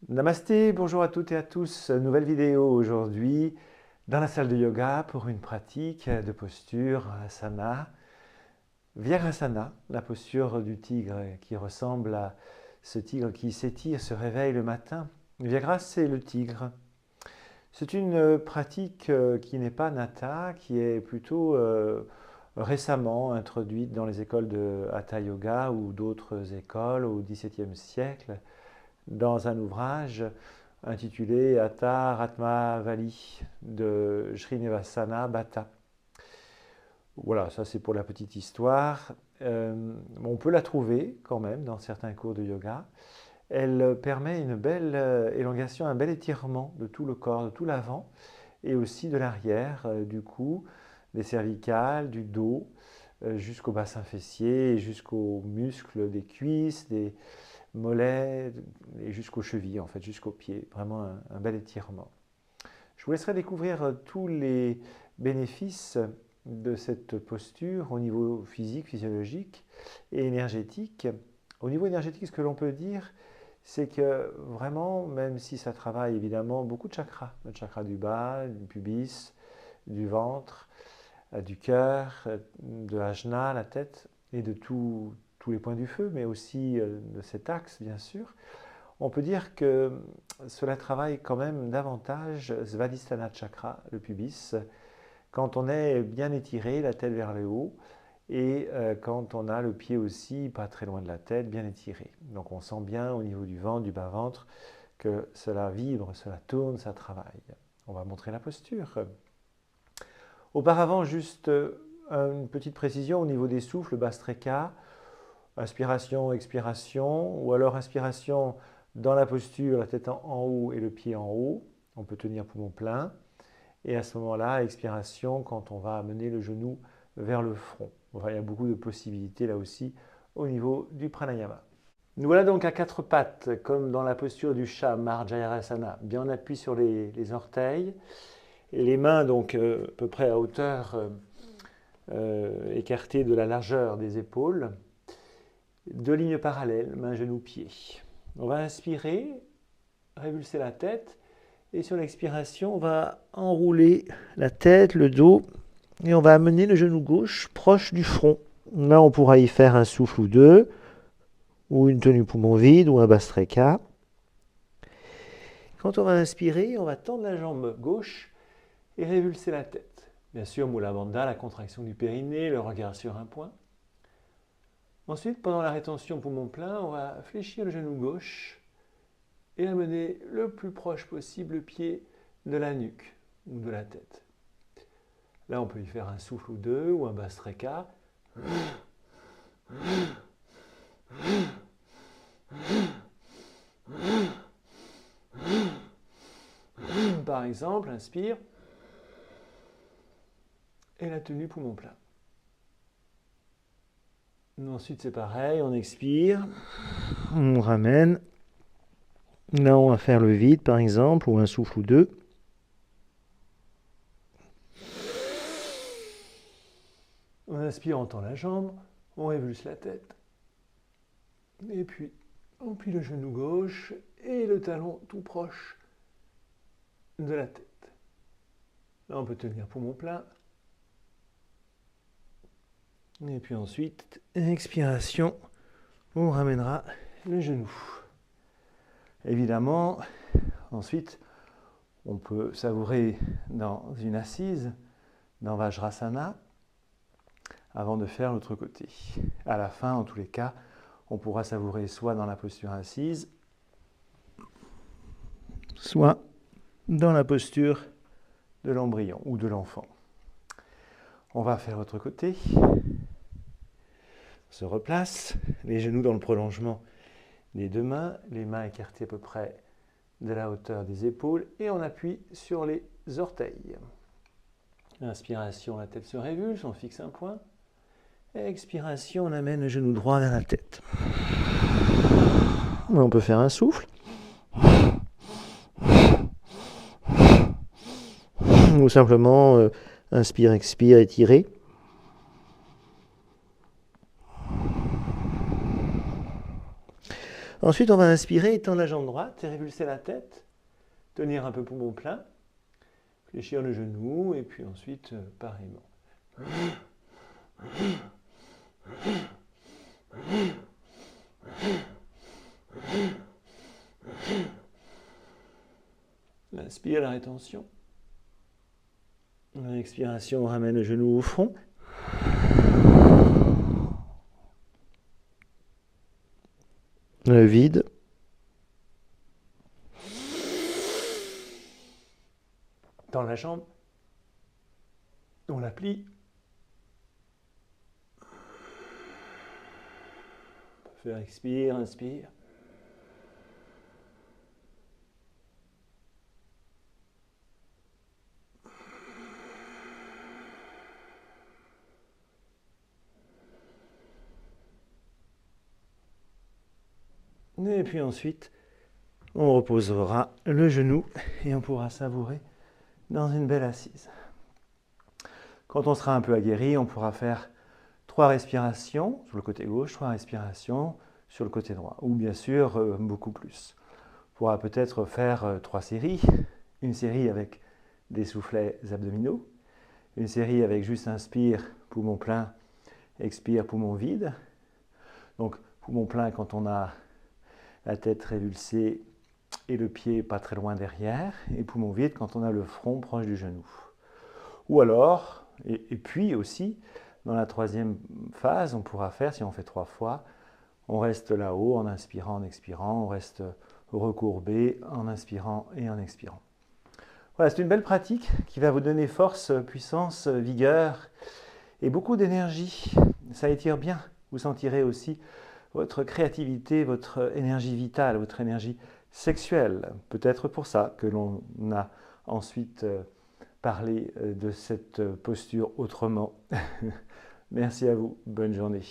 Namasté, bonjour à toutes et à tous. Nouvelle vidéo aujourd'hui dans la salle de yoga pour une pratique de posture asana. Virasana, la posture du tigre qui ressemble à ce tigre qui s'étire, se réveille le matin. Viagra, c'est le tigre. C'est une pratique qui n'est pas nata, qui est plutôt récemment introduite dans les écoles de Hatha Yoga ou d'autres écoles au XVIIe siècle dans un ouvrage intitulé Hatha Ratmavali de Srinivasana Bhatta. Voilà, ça c'est pour la petite histoire. On peut la trouver quand même dans certains cours de yoga. Elle permet une belle élongation, un bel étirement de tout le corps, de tout l'avant et aussi de l'arrière, du cou, des cervicales, du dos, jusqu'au bassin fessier, jusqu'aux muscles des cuisses, des mollets et jusqu'aux chevilles, en fait, jusqu'aux pieds. Vraiment un bel étirement. Je vous laisserai découvrir tous les bénéfices de cette posture au niveau physique, physiologique et énergétique. Au niveau énergétique, ce que l'on peut dire, c'est que vraiment, même si ça travaille évidemment beaucoup de chakras, le chakra du bas, du pubis, du ventre, du cœur, de l'ajna, la tête, et de tous les points du feu, mais aussi de cet axe, bien sûr, on peut dire que cela travaille quand même davantage Svadhisthana Chakra, le pubis, quand on est bien étiré, la tête vers le haut, et quand on a le pied aussi pas très loin de la tête, bien étiré. Donc on sent bien au niveau du ventre, du bas-ventre, que cela vibre, cela tourne, ça travaille. On va montrer la posture. Auparavant, juste une petite précision au niveau des souffles, Bastreka, inspiration, expiration, ou alors inspiration dans la posture, la tête en haut et le pied en haut. On peut tenir poumon plein. Et à ce moment-là, expiration quand on va amener le genou vers le front. Enfin, il y a beaucoup de possibilités là aussi au niveau du pranayama. Nous voilà donc à quatre pattes, comme dans la posture du chat, Marjayarasana. Bien en appui sur les orteils. Et les mains donc à peu près à hauteur écartée de la largeur des épaules. Deux lignes parallèles, main, genou, pied. On va inspirer, révulser la tête. Et sur l'expiration, on va enrouler la tête, le dos. Et on va amener le genou gauche proche du front. Là, on pourra y faire un souffle ou deux, ou une tenue poumon vide, ou un Bastreka. Quand on va inspirer, on va tendre la jambe gauche et révulser la tête. Bien sûr, Mula Bandha, la contraction du périnée, le regard sur un point. Ensuite, pendant la rétention poumon plein, on va fléchir le genou gauche et amener le plus proche possible le pied de la nuque ou de la tête. Là, on peut y faire un souffle ou deux ou un Bastreka. Par exemple, inspire et la tenue poumon plein. Ensuite, c'est pareil, on expire, on ramène. Là, on va faire le vide, par exemple, ou un souffle ou deux. On inspire, on tend la jambe, on révulse la tête. Et puis, on plie le genou gauche et le talon tout proche de la tête. Là, on peut tenir poumon plein. Et puis ensuite, expiration, on ramènera le genou. Évidemment, ensuite, on peut savourer dans une assise, dans Vajrasana, avant de faire l'autre côté. À la fin, en tous les cas, on pourra savourer soit dans la posture assise, soit dans la posture de l'embryon ou de l'enfant. On va faire l'autre côté. On se replace, les genoux dans le prolongement des deux mains, les mains écartées à peu près de la hauteur des épaules et on appuie sur les orteils. Inspiration, la tête se révulse, on fixe un point. Expiration, on amène le genou droit vers la tête. On peut faire un souffle. Ou simplement inspire, expire, étirer. Ensuite, on va inspirer, étendre la jambe droite, révulser la tête, tenir un peu poumon plein, fléchir le genou, et puis ensuite, pareillement. Inspire la rétention. L'expiration, on ramène le genou au front. Le vide. Dans la jambe. On la plie. On peut faire expire, inspire. Et puis ensuite, on reposera le genou et on pourra savourer dans une belle assise. Quand on sera un peu aguerri, on pourra faire 3 respirations sur le côté gauche, 3 respirations sur le côté droit, ou bien sûr beaucoup plus. On pourra peut-être faire 3 séries, une série avec des soufflets abdominaux, une série avec juste inspire, poumon plein, expire, poumon vide. Donc poumon plein quand on a la tête révulsée et le pied pas très loin derrière, et poumon vide quand on a le front proche du genou. Ou alors, et puis aussi, dans la troisième phase, on pourra faire, si on fait 3 fois, on reste là-haut en inspirant, en expirant, on reste recourbé en inspirant et en expirant. Voilà, c'est une belle pratique qui va vous donner force, puissance, vigueur et beaucoup d'énergie. Ça étire bien. Vous sentirez aussi votre créativité, votre énergie vitale, votre énergie sexuelle. Peut-être pour ça que l'on a ensuite parlé de cette posture autrement. Merci à vous. Bonne journée.